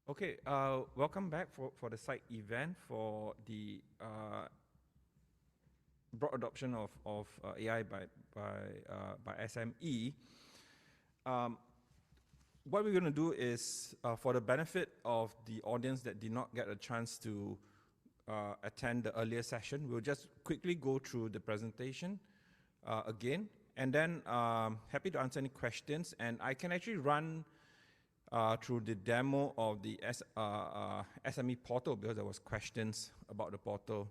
Okay, welcome back for the site event for the broad adoption of AI by SME. What we're going to do is, for the benefit of the audience that did not get a chance to attend the earlier session, we'll just quickly go through the presentation again, and then happy to answer any questions. And I can actually run through the demo of the SME portal because there was questions about the portal.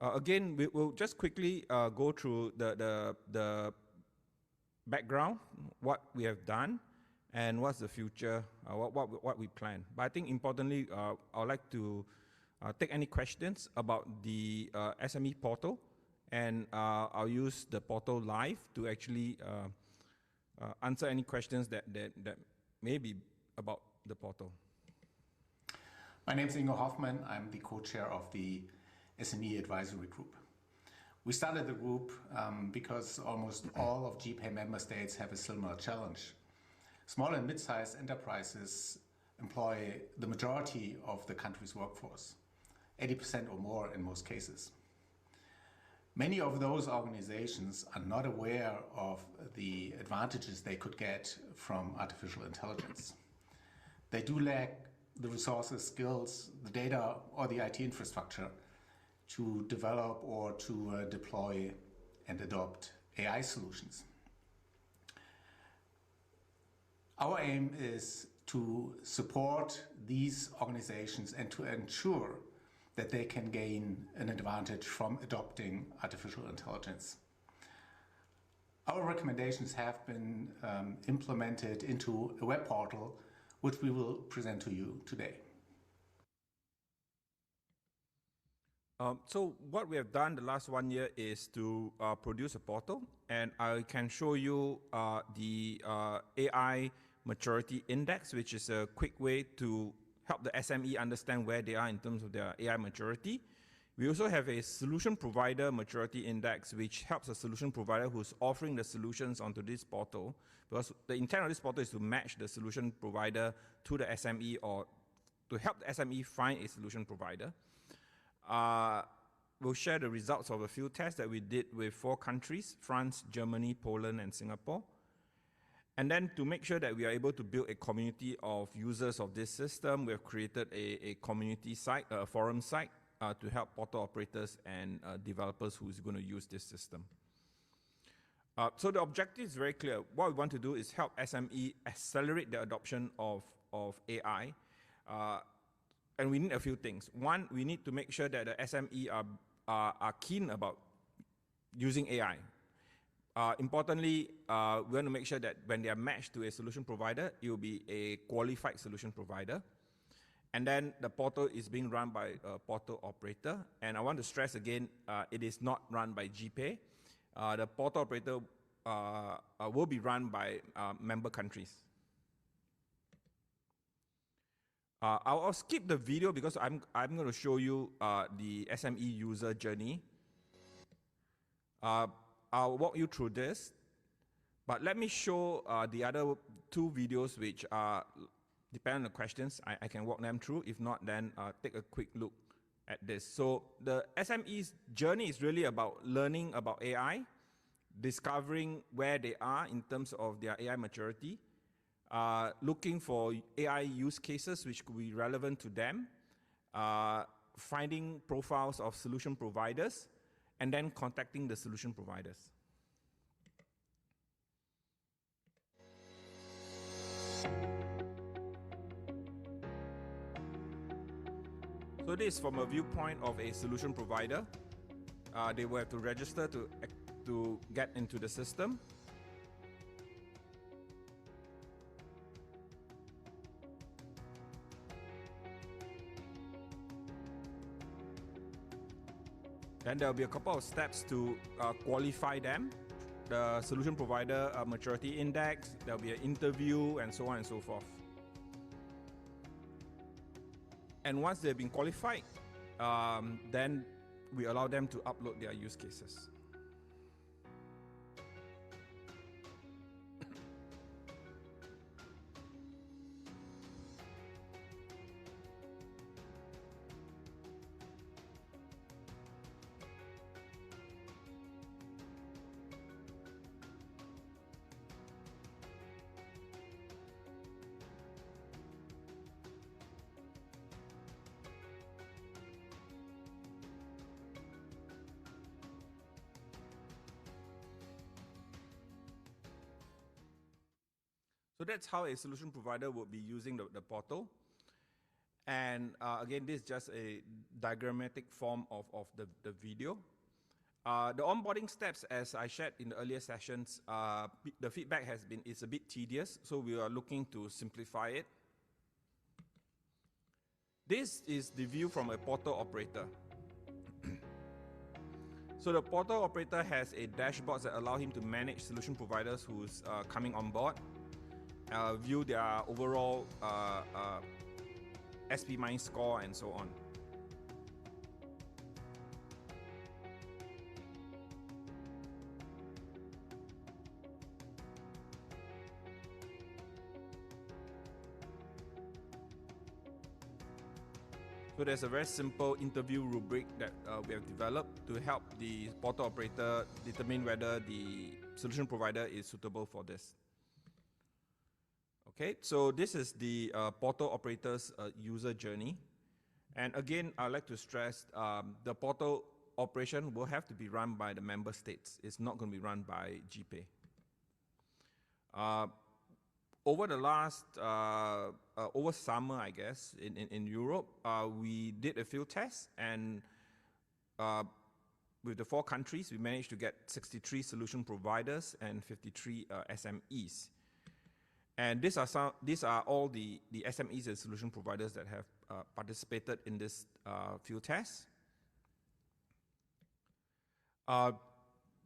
Again, we'll just quickly go through the background, what we have done, and what's the future, what we plan. But I think importantly, I would like to take any questions about the SME portal, and I'll use the portal live to actually answer any questions that may be about the portal. My name is Ingo Hoffmann. I'm the co-chair of the SME Advisory Group. We started the group because almost all of GPAI member states have a similar challenge. Small and mid-sized enterprises employ the majority of the country's workforce, 80% or more in most cases. Many of those organizations are not aware of the advantages they could get from artificial intelligence. They do lack the resources, skills, the data, or the IT infrastructure to develop or to deploy and adopt AI solutions. Our aim is to support these organizations and to ensure that they can gain an advantage from adopting artificial intelligence. Our recommendations have been implemented into a web portal, which we will present to you today. So what we have done the last 1 year is to produce a portal, and I can show you the AI Maturity Index, which is a quick way to help the SME understand where they are in terms of their AI maturity. We also have a solution provider maturity index, which helps a solution provider who's offering the solutions onto this portal, because the intent of this portal is to match the solution provider to the SME or to help the SME find a solution provider. We'll share the results of a few tests that we did with 4 countries, France, Germany, Poland, and Singapore. And then to make sure that we are able to build a community of users of this system, we have created a community site, a forum site, to help portal operators and developers who's going to use this system. So the objective is very clear. What we want to do is help SME accelerate the adoption of AI. And we need a few things. One, we need to make sure that the SME are keen about using AI. Importantly, we want to make sure that when they are matched to a solution provider, it will be a qualified solution provider. And then the portal is being run by a portal operator. And I want to stress again, it is not run by GPAI. The portal operator will be run by member countries. I'll skip the video because I'm going to show you the SME user journey. I'll walk you through this, but let me show the other 2 videos which are depend on the questions. I can walk them through. If not, then take a quick look at this. So the SME's journey is really about learning about AI, discovering where they are in terms of their AI maturity, looking for AI use cases which could be relevant to them, finding profiles of solution providers, and then contacting the solution providers. So this is from a viewpoint of a solution provider. They will have to register to get into the system. Then there will be a couple of steps to qualify them. The solution provider maturity index, there will be an interview, and so on and so forth. And once they've been qualified, then we allow them to upload their use cases. that's how a solution provider would be using the portal. And again, this is just a diagrammatic form of the video. The onboarding steps, as I shared in the earlier sessions, the feedback has been, it's a bit tedious, so we are looking to simplify it. This is the view from a portal operator. So the portal operator has a dashboard that allow him to manage solution providers who's coming on board, view their overall SPMine score and so on. So there's a very simple interview rubric that we have developed to help the portal operator determine whether the solution provider is suitable for this. Okay, so this is the portal operator's user journey. And again, I'd like to stress the portal operation will have to be run by the member states. It's not going to be run by GPAI. Over the last, over summer, I guess, in Europe, we did a field test, and with the 4 countries, we managed to get 63 solution providers and 53 SMEs. And these are all the SMEs and solution providers that have participated in this field test.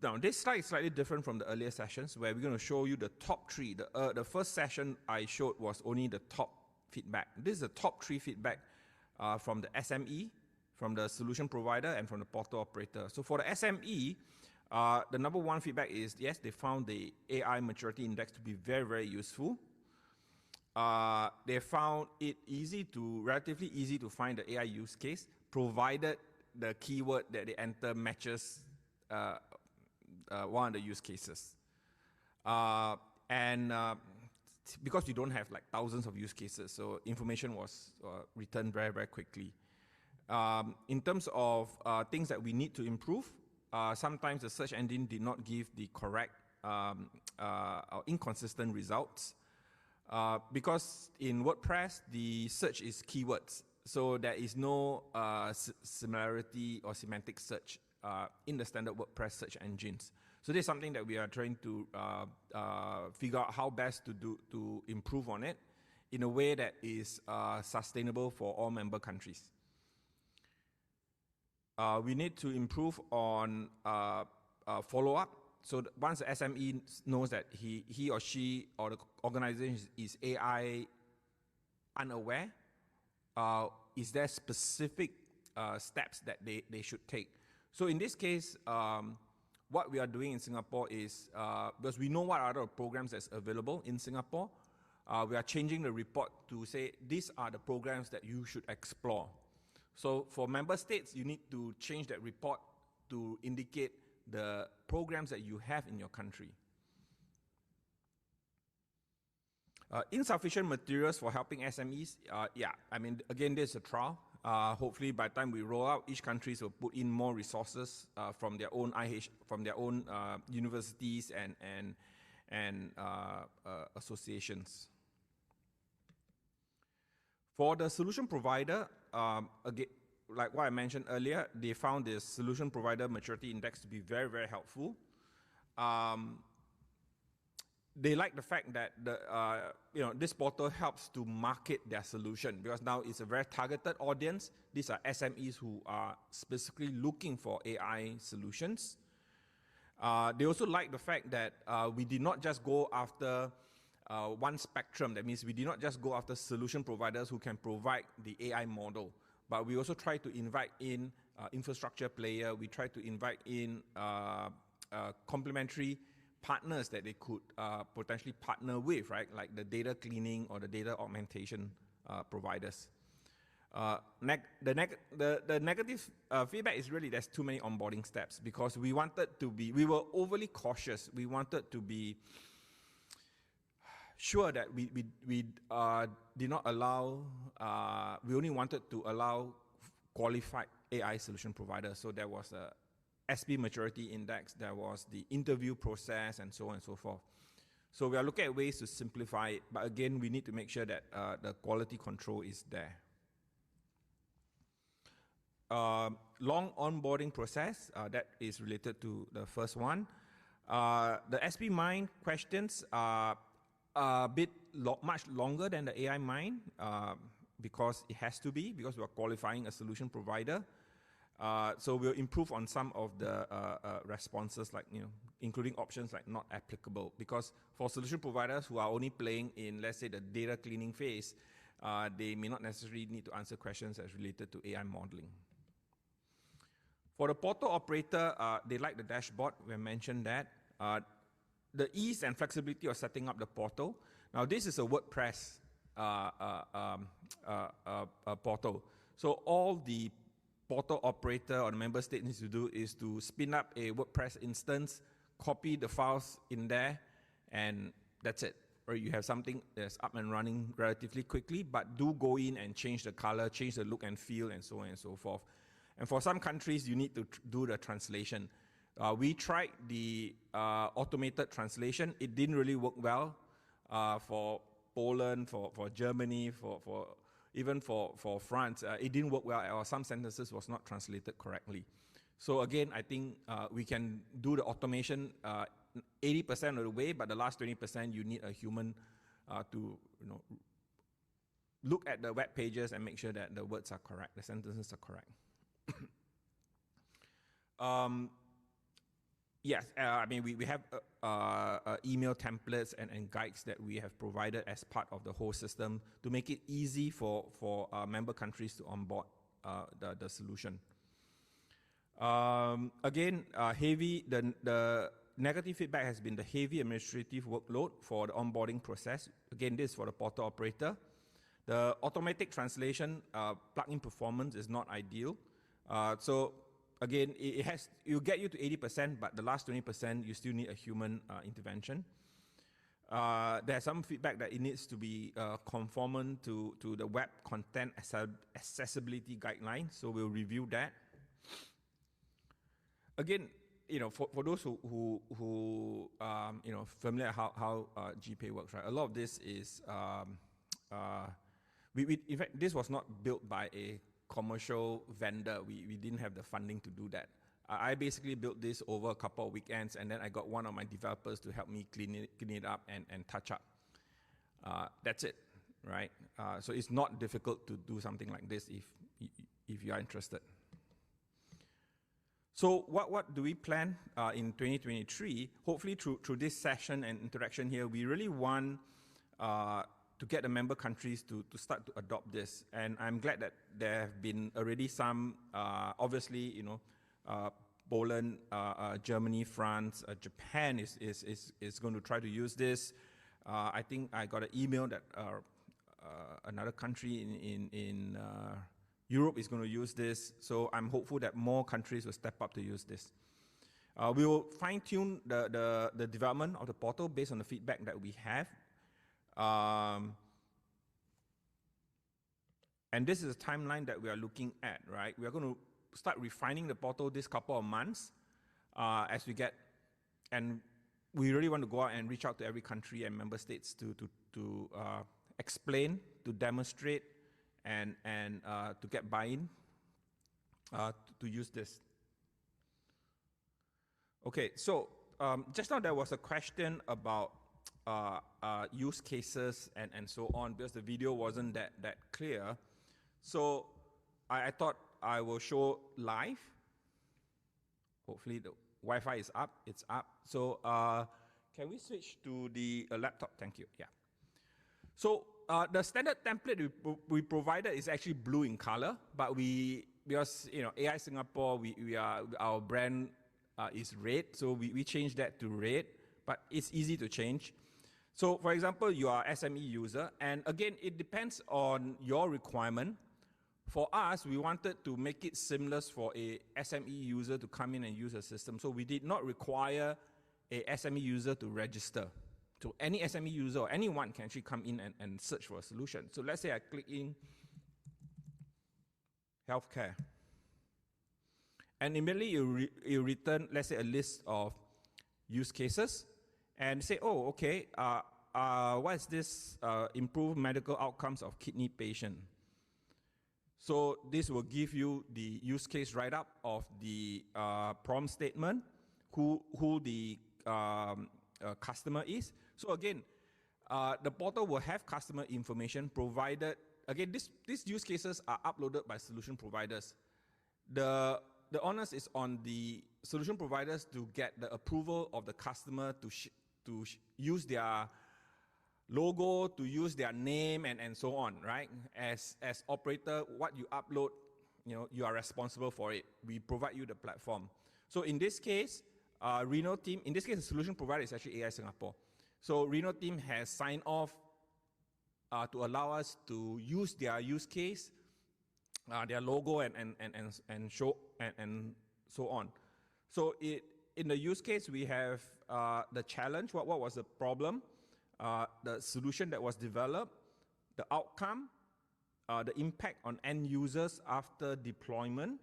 Now, this slide is slightly different from the earlier sessions, where we're going to show you the top 3. The first session I showed was only the top feedback. This is the top 3 feedback from the SME, from the solution provider, and from the portal operator. So for the SME, the number 1 feedback is, yes, they found the AI maturity index to be very, very useful. They found it relatively easy to find the AI use case, provided the keyword that they enter matches one of the use cases. Because we don't have like thousands of use cases, so information was returned very, very quickly. In terms of things that we need to improve, sometimes the search engine did not give the correct or inconsistent results. Because in WordPress, the search is keywords, so there is no similarity or semantic search in the standard WordPress search engines. So this is something that we are trying to figure out how best to improve on it in a way that is sustainable for all member countries. We need to improve on follow-up. So once the SME knows that he or she or the organization is AI unaware, is there specific steps that they should take? So in this case, what we are doing in Singapore is, because we know what other programs that's available in Singapore, we are changing the report to say, these are the programs that you should explore. So for member states, you need to change that report to indicate the programs that you have in your country. Insufficient materials for helping SMEs. Yeah, I mean, again, this is a trial. Hopefully, by the time we roll out, each country will put in more resources from their own universities and associations. For the solution provider, again, like what I mentioned earlier, they found this solution provider maturity index to be very, very helpful. They like the fact that this portal helps to market their solution, because now it's a very targeted audience. These are SMEs who are specifically looking for AI solutions. They also like the fact that we did not just go after one spectrum. That means we did not just go after solution providers who can provide the AI model, but we also try to invite in infrastructure player. We try to invite in complementary partners that they could potentially partner with, right? Like the data cleaning or the data augmentation providers. The negative feedback is really there's too many onboarding steps, because we were overly cautious. We wanted to be sure that we did not allow, we only wanted to allow qualified AI solution providers. So there was a SP maturity index, there was the interview process, and so on and so forth. So we are looking at ways to simplify it, but again, we need to make sure that the quality control is there. Long onboarding process, that is related to the first one. The SP Mind questions are a bit much longer than the AI Mind because it has to be, because we are qualifying a solution provider. So we'll improve on some of the responses, like, including options like not applicable, because for solution providers who are only playing in, let's say, the data cleaning phase, they may not necessarily need to answer questions as related to AI modeling. For the portal operator, they like the dashboard. We mentioned that. The ease and flexibility of setting up the portal. Now, this is a WordPress portal. So all the portal operator or the member state needs to do is to spin up a WordPress instance, copy the files in there, and that's it. Or you have something that's up and running relatively quickly, but do go in and change the color, change the look and feel, and so on and so forth. And for some countries, you need to do the translation. We tried the automated translation. It didn't really work well for Poland, for Germany, even for France. It didn't work well, or some sentences was not translated correctly. So again, I think we can do the automation 80% of the way, but the last 20% you need a human to look at the web pages and make sure that the words are correct, the sentences are correct. Yes, I mean, we have email templates and guides that we have provided as part of the whole system to make it easy for member countries to onboard the solution. Again, the negative feedback has been the heavy administrative workload for the onboarding process. Again, this is for the portal operator. The automatic translation plugin performance is not ideal. So again, it'll get you to 80%, but the last 20%, you still need a human intervention. There's some feedback that it needs to be conformant to the web content accessibility guidelines, so we'll review that. Again, for those who familiar how GPAI works, right? A lot of this is, in fact, this was not built by a commercial vendor. We didn't have the funding to do that. I basically built this over a couple of weekends, and then I got one of my developers to help me clean it up and touch up. That's it, right? So it's not difficult to do something like this if you are interested. So what do we plan in 2023? Hopefully through this session and interaction here, we really want to get the member countries to start to adopt this. And I'm glad that there have been already some, obviously, Poland, Germany, France, Japan is going to try to use this. I think I got an email that another country in Europe is going to use this. So I'm hopeful that more countries will step up to use this. We will fine-tune the development of the portal based on the feedback that we have. And this is a timeline that we are looking at, right? We are going to start refining the portal this couple of months as we get, and we really want to go out and reach out to every country and member states to explain, to demonstrate, and to get buy-in to use this. Okay, so just now there was a question about use cases and so on, because the video wasn't that clear. So I thought I will show live. Hopefully the Wi-Fi is up. It's up. So can we switch to the laptop? Thank you. Yeah. So the standard template we provided is actually blue in color, but because AI Singapore, our brand is red, so we changed that to red. But it's easy to change. So for example, you are SME user, and again, it depends on your requirement. For us, we wanted to make it seamless for a SME user to come in and use the system. So we did not require a SME user to register. So any SME user or anyone can actually come in and search for a solution. So let's say I click in healthcare. And immediately you return, let's say, a list of use cases. and say, oh, okay, what is this improved medical outcomes of kidney patient? So this will give you the use case write-up of the prompt statement, who the customer is. So again, the portal will have customer information provided. Again, these use cases are uploaded by solution providers. The onus is on the solution providers to get the approval of the customer to use their logo, to use their name, and so on, right? As operator, what you upload, you are responsible for it. We provide you the platform. So in this case, Reno team, in this case, the solution provider is actually AI Singapore. So Reno team has signed off to allow us to use their use case, their logo, and show and so on. So in the use case, we have the challenge. What was the problem? The solution that was developed, the outcome, the impact on end users after deployment,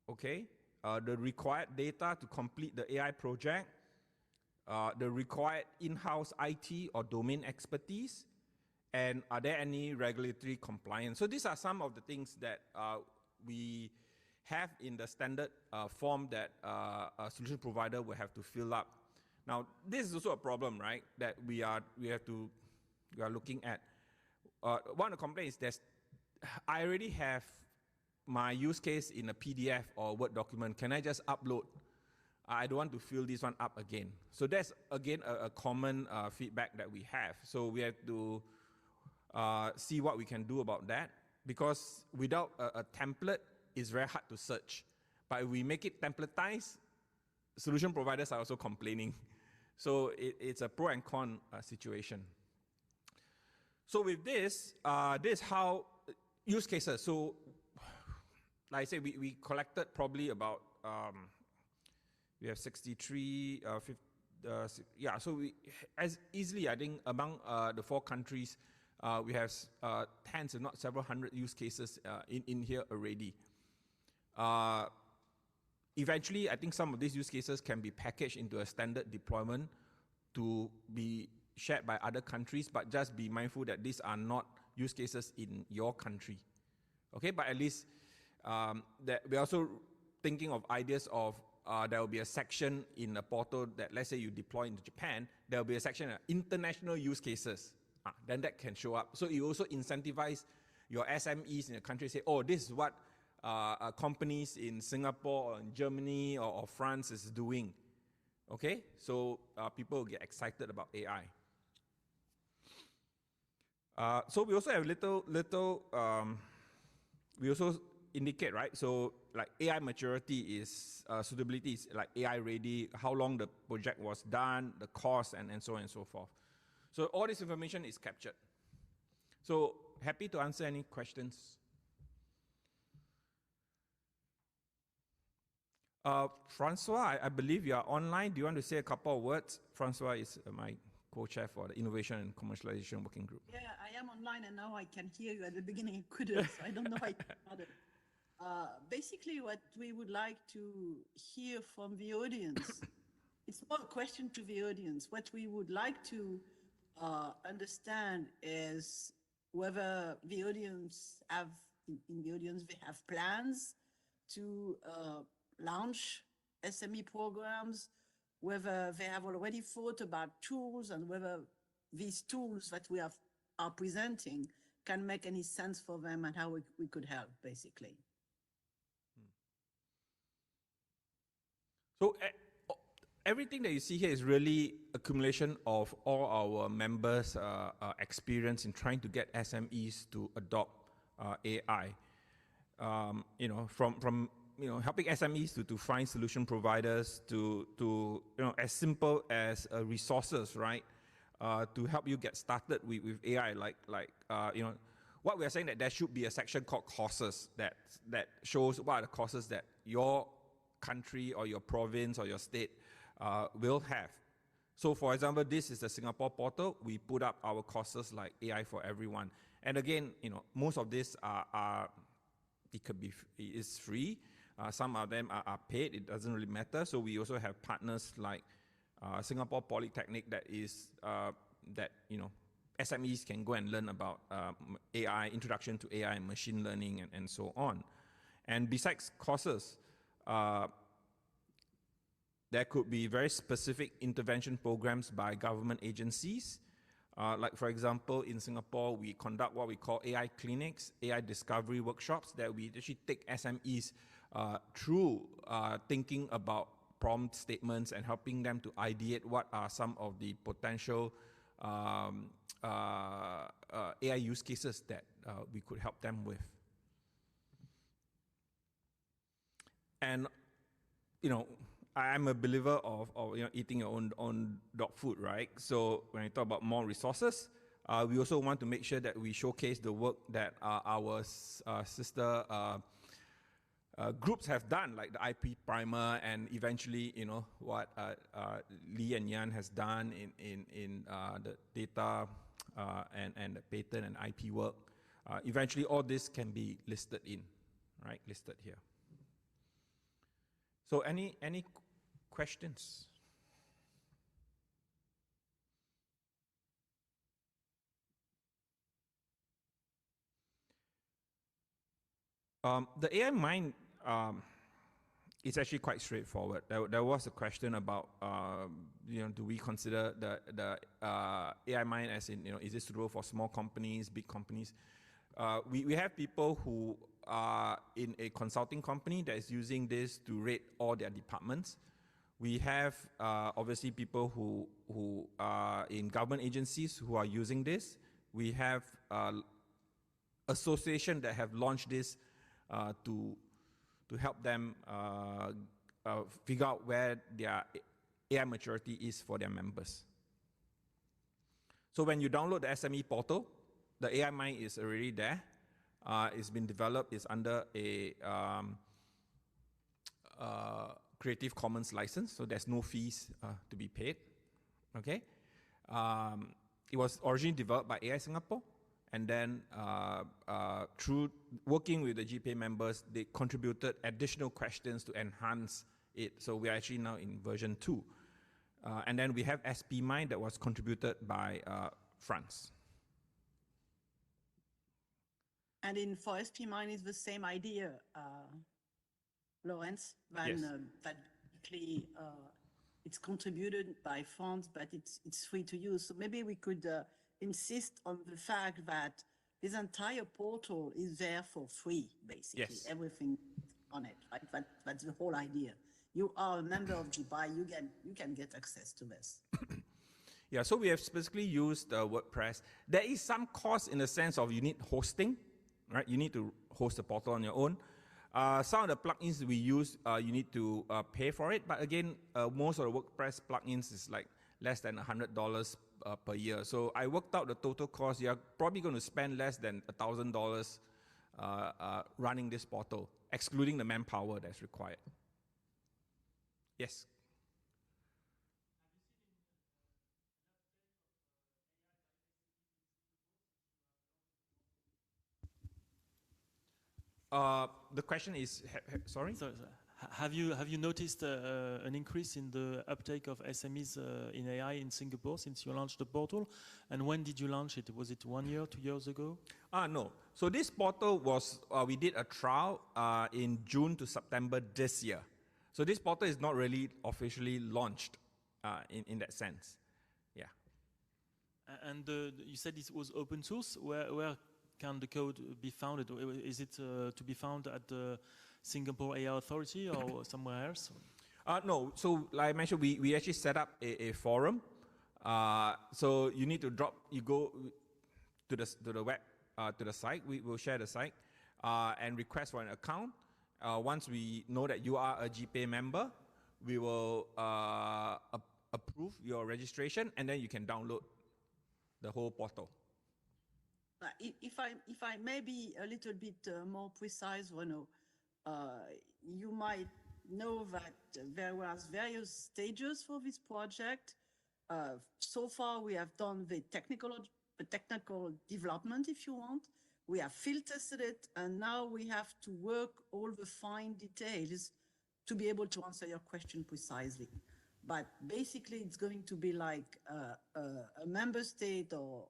okay, the required data to complete the AI project, the required in-house IT or domain expertise, and are there any regulatory compliance? So these are some of the things that we have in the standard form that a solution provider will have to fill up. Now, this is also a problem, right? That we are looking at. One of the complaints is I already have my use case in a PDF or Word document. Can I just upload? I don't want to fill this one up again. So that's again a common feedback that we have. So we have to see what we can do about that, because without a template, it's very hard to search. But if we make it templatized, solution providers are also complaining. So it's a pro and con situation. So with this, this is how use cases. So like I say, we collected probably about, we have 63, yeah, so we, as easily, I think, among the 4 countries, we have tens, if not several hundred use cases in here already. Eventually, I think some of these use cases can be packaged into a standard deployment to be shared by other countries, but just be mindful that these are not use cases in your country. Okay, but at least that we're also thinking of ideas of there will be a section in a portal that, let's say you deploy into Japan, there will be a section of international use cases. Then that can show up. So you also incentivize your SMEs in the country, say, oh, this is what companies in Singapore or in Germany or France is doing. Okay, so people will get excited about AI. So we also have we also indicate, right? So like AI maturity is, suitability is like AI ready, how long the project was done, the cost, and so on and so forth. So all this information is captured. So happy to answer any questions. Francois, I believe you are online. Do you want to say a couple of words? Francois is my co-chair for the Innovation and Commercialization Working Group. Yeah, I am online, and now I can hear you. At the beginning, I couldn't, so I don't know how I started. Basically, what we would like to hear from the audience, it's more a question to the audience. What we would like to understand is whether the audience have, in the audience, they have plans to launch SME programs, whether they have already thought about tools, and whether these tools that we are presenting can make any sense for them, and how we could help, basically. So everything that you see here is really accumulation of all our members' experience in trying to get SMEs to adopt AI. From helping SMEs to find solution providers, to as simple as resources, right? To help you get started with AI, what we are saying, that there should be a section called courses that shows what are the courses that your country or your province or your state will have. So for example, this is the Singapore portal. We put up our courses like AI for everyone. And again, most of this is free. Some of them are paid. It doesn't really matter. So we also have partners like Singapore Polytechnic that is that SMEs can go and learn about AI, introduction to AI and machine learning and so on. And besides courses, there could be very specific intervention programs by government agencies. Like for example, in Singapore, we conduct what we call AI clinics, AI discovery workshops that we actually take SMEs through thinking about prompt statements and helping them to ideate what are some of the potential AI use cases that we could help them with. And, I'm a believer of eating your own dog food, right? So when I talk about more resources, we also want to make sure that we showcase the work that our sister groups have done, like the IP primer, and eventually, what Lee and Yan has done in the data and the patent and IP work. Eventually, all this can be listed listed here. So, any questions? The AI Mind is actually quite straightforward. There was a question about, do we consider the AI Mind as in, is this suitable for small companies, big companies? We have people who are in a consulting company that is using this to rate all their departments. We have obviously people who are in government agencies who are using this. We have associations that have launched this to help them figure out where their AI maturity is for their members. So when you download the SME portal, the AI Mind is already there. It's been developed. It's under a Creative Commons license, so there's no fees to be paid. Okay, it was originally developed by AI Singapore. And then through working with the GPAI members, they contributed additional questions to enhance it. So we are actually now in version 2. And then we have SP Mind that was contributed by France. And for SP Mind, it's the same idea, Lawrence, that basically it's contributed by France, but it's free to use. So maybe we could insist on the fact that this entire portal is there for free, basically. Yes. Everything on it, right? That's the whole idea. You are a member of GPAI, you can get access to this. Yeah, so we have specifically used WordPress. There is some cost in the sense of you need hosting, right? You need to host the portal on your own. Some of the plugins we use, you need to pay for it. But again, most of the WordPress plugins is like less than $100 per year. So I worked out the total cost. You're probably going to spend less than $1,000 running this portal, excluding the manpower that's required. Yes. The question is, sorry? Have you noticed an increase in the uptake of SMEs in AI in Singapore since you launched the portal? And when did you launch it? Was it 1 year, 2 years ago? No. So this portal was, we did a trial in June to September this year. So this portal is not really officially launched in that sense. Yeah. And you said it was open source. Where can the code be found? Is it to be found at the Singapore AI Authority or somewhere else? No. So like I mentioned, we actually set up a forum. So you need to you go to the web, to the site. We will share the site and request for an account. Once we know that you are a GPAI member, we will approve your registration, and then you can download the whole portal. If I may be a little bit more precise, Renaud, you might know that there was various stages for this project. So far, we have done the technical development, if you want. We have field tested it, and now we have to work all the fine details to be able to answer your question precisely. but basically it's going to be like a member state or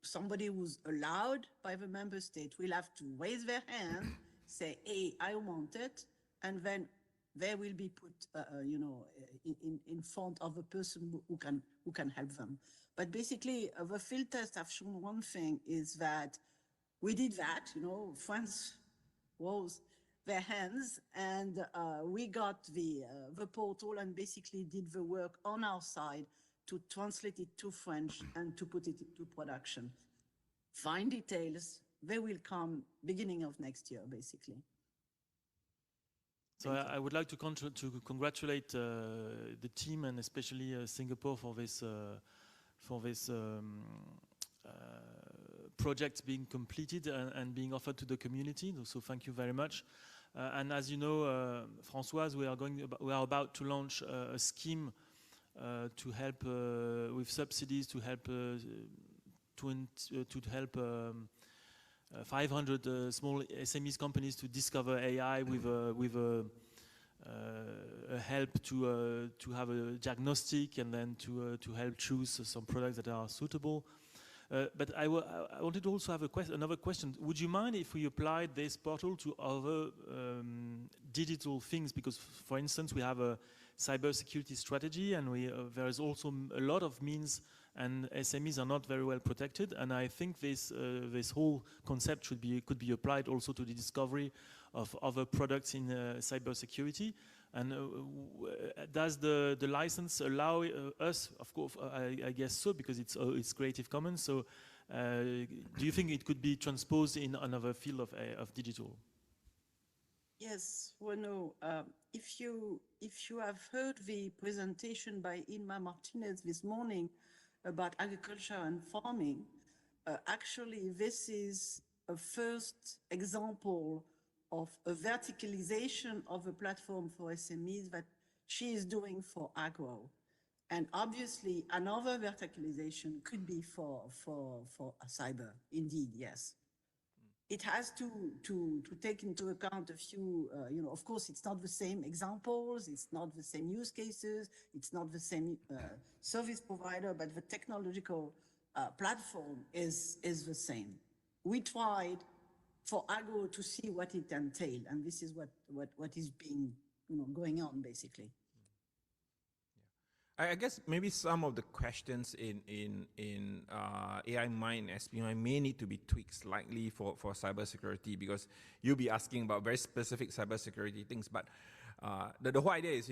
somebody who's allowed by the member state will have to raise their hand, say, hey, I want it, and then they will be put, in front of a person who can help them. But basically, the field tests have shown one thing is that we did that, France rose their hands, and we got the portal and basically did the work on our side to translate it to French and to put it into production. Fine details, they will come beginning of next year, basically. So I would like to congratulate the team and especially Singapore for this project being completed and being offered to the community. So thank you very much. And as you know, Françoise, we are about to launch a scheme to help with subsidies to help 500 small SMEs companies to discover AI with a help to have a diagnostic and then to help choose some products that are suitable. But I wanted to also have another question. Would you mind if we applied this portal to other digital things? Because, for instance, we have a cybersecurity strategy, and there is also a lot of means, and SMEs are not very well protected. And I think this whole concept could be applied also to the discovery of other products in cybersecurity. And does the license allow us? Of course, I guess so, because it's Creative Commons. So, do you think it could be transposed in another field of digital? Yes, Renaud. If you have heard the presentation by Inma Martinez this morning about agriculture and farming, actually this is a first example of a verticalization of a platform for SMEs that she is doing for agro. And obviously another verticalization could be for a cyber, indeed, yes. It has to take into account a few, of course, it's not the same examples, it's not the same use cases, it's not the same service provider, but the technological platform is the same. We tried for agro to see what it entailed, and this is what is being, going on, basically. I guess maybe some of the questions in AI Mind and SPMI may need to be tweaked slightly for cybersecurity, because you'll be asking about very specific cybersecurity things. But the whole idea is,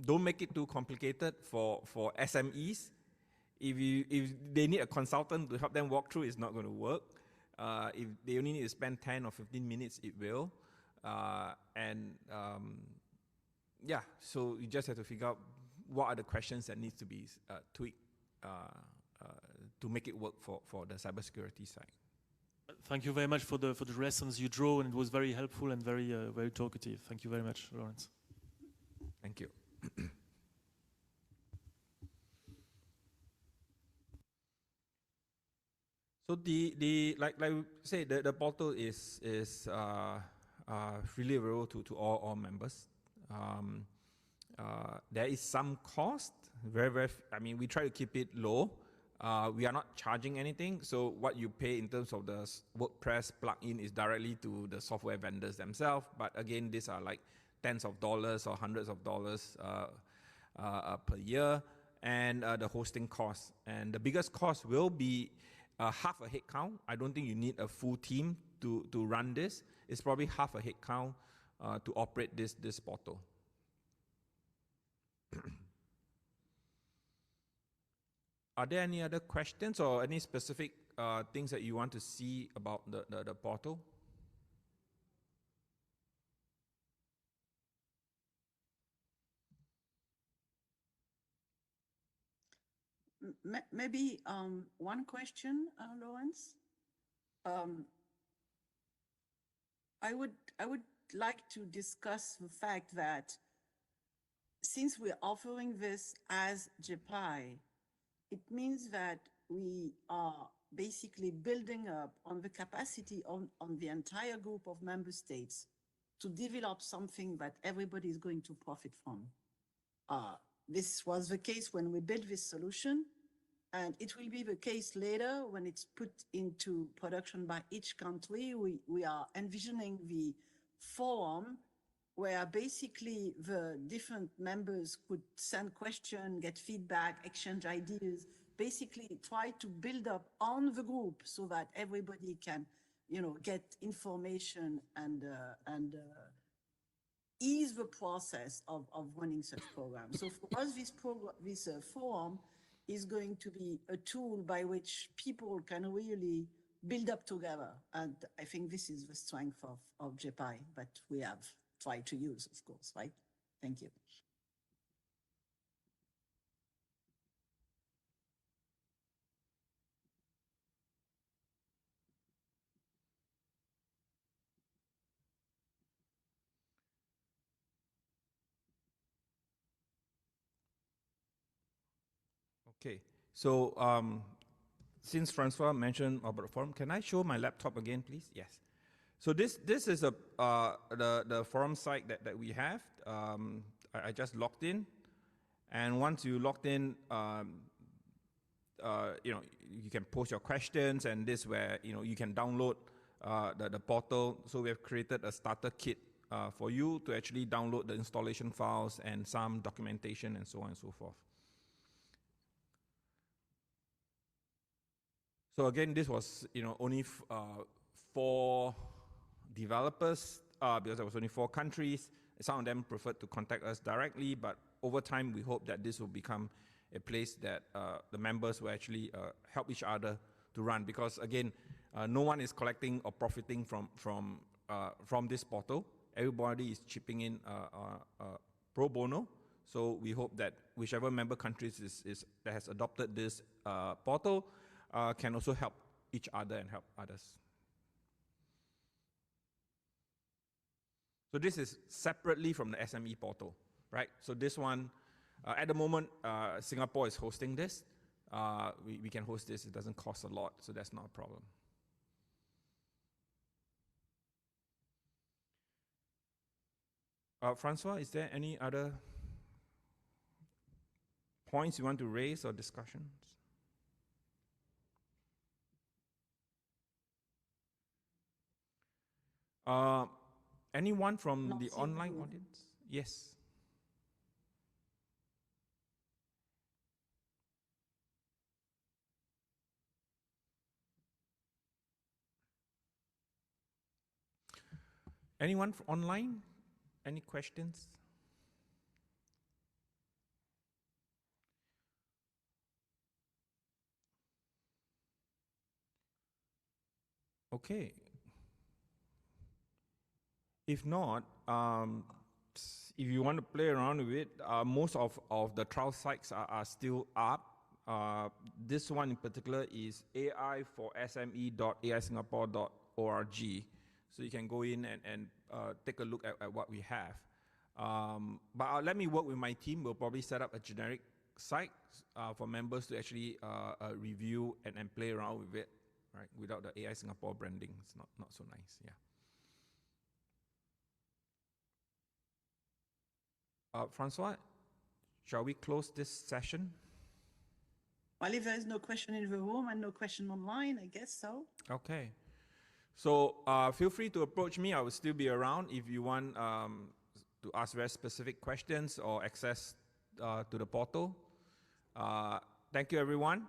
don't make it too complicated for SMEs. If they need a consultant to help them walk through, it's not going to work. If they only need to spend 10 or 15 minutes, it will. So you just have to figure out what are the questions that need to be tweaked to make it work for the cybersecurity side. Thank you very much for the lessons you drew, and it was very helpful and very very talkative. Thank you very much, Lawrence. Thank you. So like we say, the portal is freely available to all members. There is some cost, we try to keep it low. We are not charging anything, so what you pay in terms of the WordPress plugin is directly to the software vendors themselves. But again, these are like tens of dollars or hundreds of dollars per year, and the hosting cost. And the biggest cost will be half a headcount. I don't think you need a full team to run this. It's probably half a headcount to operate this portal. Are there any other questions or any specific things that you want to see about the portal? Maybe one question, Lawrence. I would like to discuss the fact that since we're offering this as GPAI, it means that we are basically building up on the capacity on the entire group of member states to develop something that everybody is going to profit from. This was the case when we built this solution, and it will be the case later when it's put into production by each country. We are envisioning the forum where basically the different members could send questions, get feedback, exchange ideas, basically try to build up on the group so that everybody can, get information and ease the process of running such programs. So for us, this forum is going to be a tool by which people can really build up together. And I think this is the strength of GPAI that we have tried to use, of course, right? Thank you. Okay, so since Francois mentioned about the forum, can I show my laptop again, please? Yes. So this is the forum site that we have. I just logged in, and once you logged in, you can post your questions, and this where you can download the portal. So we have created a starter kit for you to actually download the installation files and some documentation and so on and so forth. So again, this was only 4 developers because there was only 4 countries. Some of them preferred to contact us directly, but over time we hope that this will become a place that the members will actually help each other to run, because again, no one is collecting or profiting from this portal. Everybody is chipping in pro bono. So we hope that whichever member countries that has adopted this portal can also help each other and help others. So this is separately from the SME portal, right? So this one, at the moment, Singapore is hosting this. We can host this. It doesn't cost a lot, so that's not a problem. Francois, is there any other points you want to raise or discussions? Anyone from the online audience? Yes. Anyone online? Any questions? Okay. If not, if you want to play around with it, most of the trial sites are still up. This one in particular is ai4sme.aisingapore.org. So you can go in and take a look at what we have. But let me work with my team. We'll probably set up a generic site for members to actually review and play around with it, right? Without the AI Singapore branding, it's not so nice. Yeah. Francois, shall we close this session? Well, if there's no question in the room and no question online, I guess so. Okay. So feel free to approach me. I will still be around if you want to ask very specific questions or access to the portal. Thank you, everyone.